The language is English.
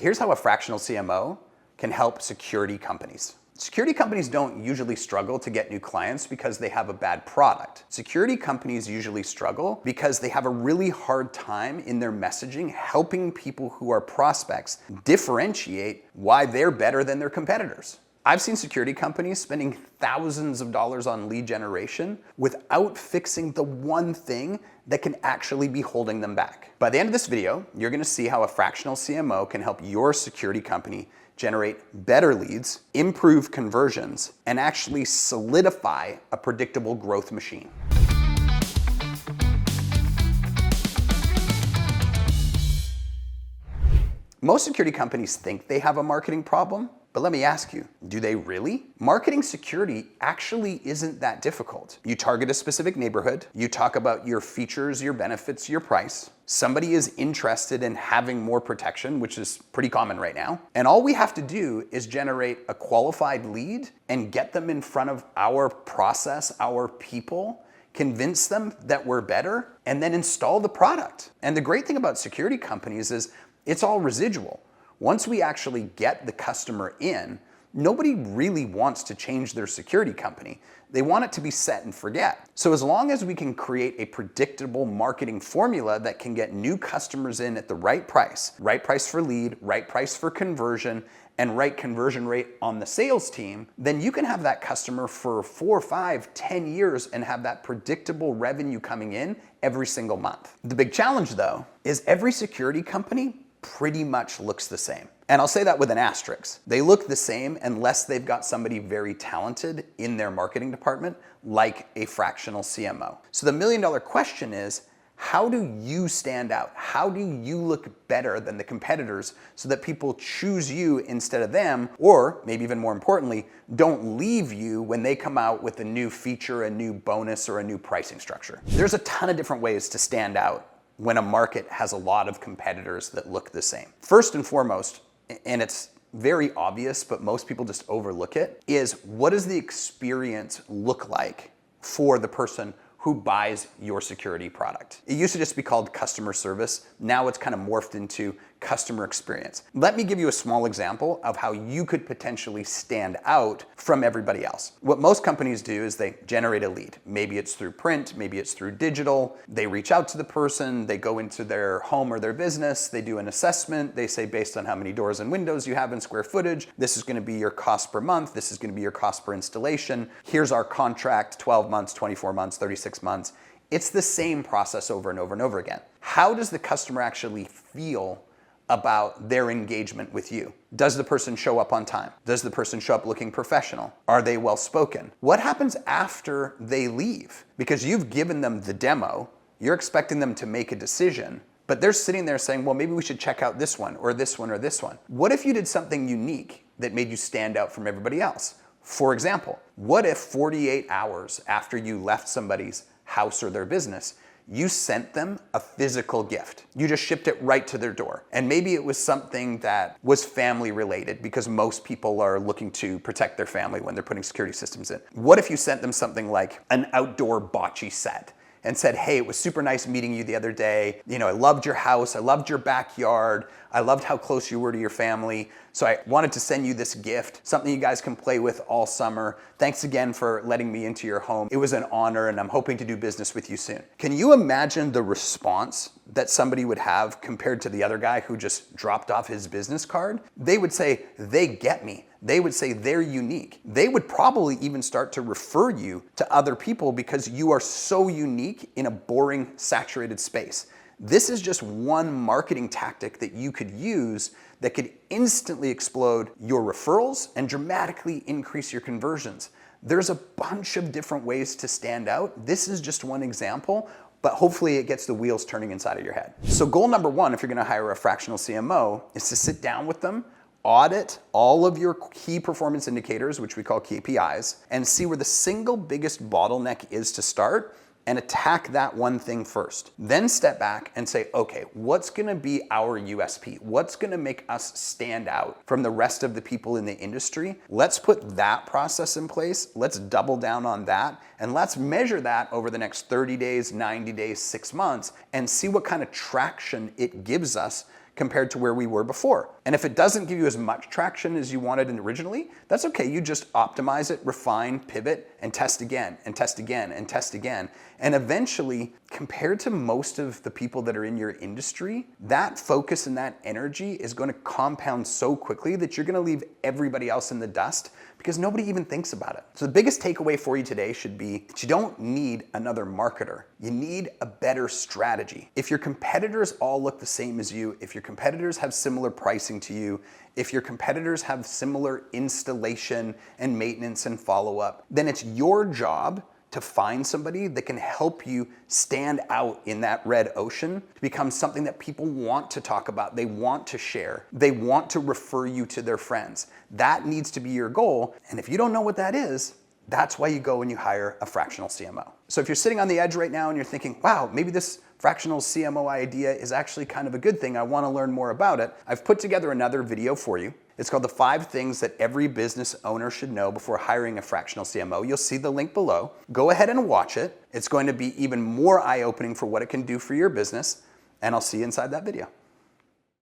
Here's how a fractional CMO can help security companies. Security companies don't usually struggle to get new clients because they have a bad product. Security companies usually struggle because they have a really hard time in their messaging helping people who are prospects differentiate why they're better than their competitors. I've seen security companies spending thousands of dollars on lead generation without fixing the one thing that can actually be holding them back. By the end of this video, you're gonna see how a fractional CMO can help your security company generate better leads, improve conversions, and actually solidify a predictable growth machine. Most security companies think they have a marketing problem, but let me ask you, do they really? Marketing security actually isn't that difficult. You target a specific neighborhood, you talk about your features, your benefits, your price. Somebody is interested in having more protection, which is pretty common right now. And all we have to do is generate a qualified lead and get them in front of our process, our people, convince them that we're better, and then install the product. And the great thing about security companies is it's all residual. Once we actually get the customer in, nobody really wants to change their security company. They want it to be set and forget. So as long as we can create a predictable marketing formula that can get new customers in at the right price for lead, right price for conversion, and right conversion rate on the sales team, then you can have that customer for 4, 5, 10 years and have that predictable revenue coming in every single month. The big challenge though is every security company pretty much looks the same. And I'll say that with an asterisk. They look the same unless they've got somebody very talented in their marketing department, like a fractional CMO. So the million-dollar question is, how do you stand out? How do you look better than the competitors so that people choose you instead of them, or maybe even more importantly, don't leave you when they come out with a new feature, a new bonus, or a new pricing structure? There's a ton of different ways to stand out when a market has a lot of competitors that look the same. First and foremost, and it's very obvious, but most people just overlook it, is what does the experience look like for the person who buys your security product? It used to just be called customer service. Now it's kind of morphed into customer experience. Let me give you a small example of how you could potentially stand out from everybody else. What most companies do is they generate a lead. Maybe it's through print, maybe it's through digital. They reach out to the person, they go into their home or their business, they do an assessment, they say based on how many doors and windows you have in square footage, this is gonna be your cost per month, this is gonna be your cost per installation, here's our contract, 12 months, 24 months, 36 months. It's the same process over and over and over again. How does the customer actually feel about their engagement with you? Does the person show up on time? Does the person show up looking professional? Are they well spoken? What happens after they leave? Because you've given them the demo, you're expecting them to make a decision, but they're sitting there saying, well, maybe we should check out this one or this one or this one. What if you did something unique that made you stand out from everybody else? For example, what if 48 hours after you left somebody's house or their business, you sent them a physical gift. You just shipped it right to their door. And maybe it was something that was family related because most people are looking to protect their family when they're putting security systems in. What if you sent them something like an outdoor bocce set and said, hey, it was super nice meeting you the other day. You know, I loved your house, I loved your backyard, I loved how close you were to your family. So I wanted to send you this gift, something you guys can play with all summer. Thanks again for letting me into your home. It was an honor and I'm hoping to do business with you soon. Can you imagine the response that somebody would have compared to the other guy who just dropped off his business card? They would say, they get me. They would say they're unique. They would probably even start to refer you to other people because you are so unique in a boring, saturated space. This is just one marketing tactic that you could use that could instantly explode your referrals and dramatically increase your conversions. There's a bunch of different ways to stand out. This is just one example, but hopefully it gets the wheels turning inside of your head. So goal number one, if you're gonna hire a fractional CMO, is to sit down with them, audit all of your key performance indicators, which we call KPIs, and see where the single biggest bottleneck is to start and attack that one thing first. Then step back and say, okay, what's gonna be our USP? What's gonna make us stand out from the rest of the people in the industry? Let's put that process in place. Let's double down on that. And let's measure that over the next 30 days, 90 days, 6 months, and see what kind of traction it gives us compared to where we were before. And if it doesn't give you as much traction as you wanted originally, that's okay. You just optimize it, refine, pivot, and test again, and test again, and test again. And eventually, compared to most of the people that are in your industry, that focus and that energy is going to compound so quickly that you're going to leave everybody else in the dust because nobody even thinks about it. So the biggest takeaway for you today should be that you don't need another marketer. You need a better strategy. If your competitors all look the same as you, if your competitors have similar pricing to you, if your competitors have similar installation and maintenance and follow-up, then it's your job to find somebody that can help you stand out in that red ocean to become something that people want to talk about, they want to share, they want to refer you to their friends. That needs to be your goal. And if you don't know what that is, that's why you go and you hire a fractional CMO. So if you're sitting on the edge right now and you're thinking, wow, maybe this fractional CMO idea is actually kind of a good thing, I want to learn more about it, I've put together another video for you. It's called the 5 things that every business owner should know before hiring a fractional CMO. You'll see the link below. Go ahead and watch it. It's going to be even more eye-opening for what it can do for your business, and I'll see you inside that video.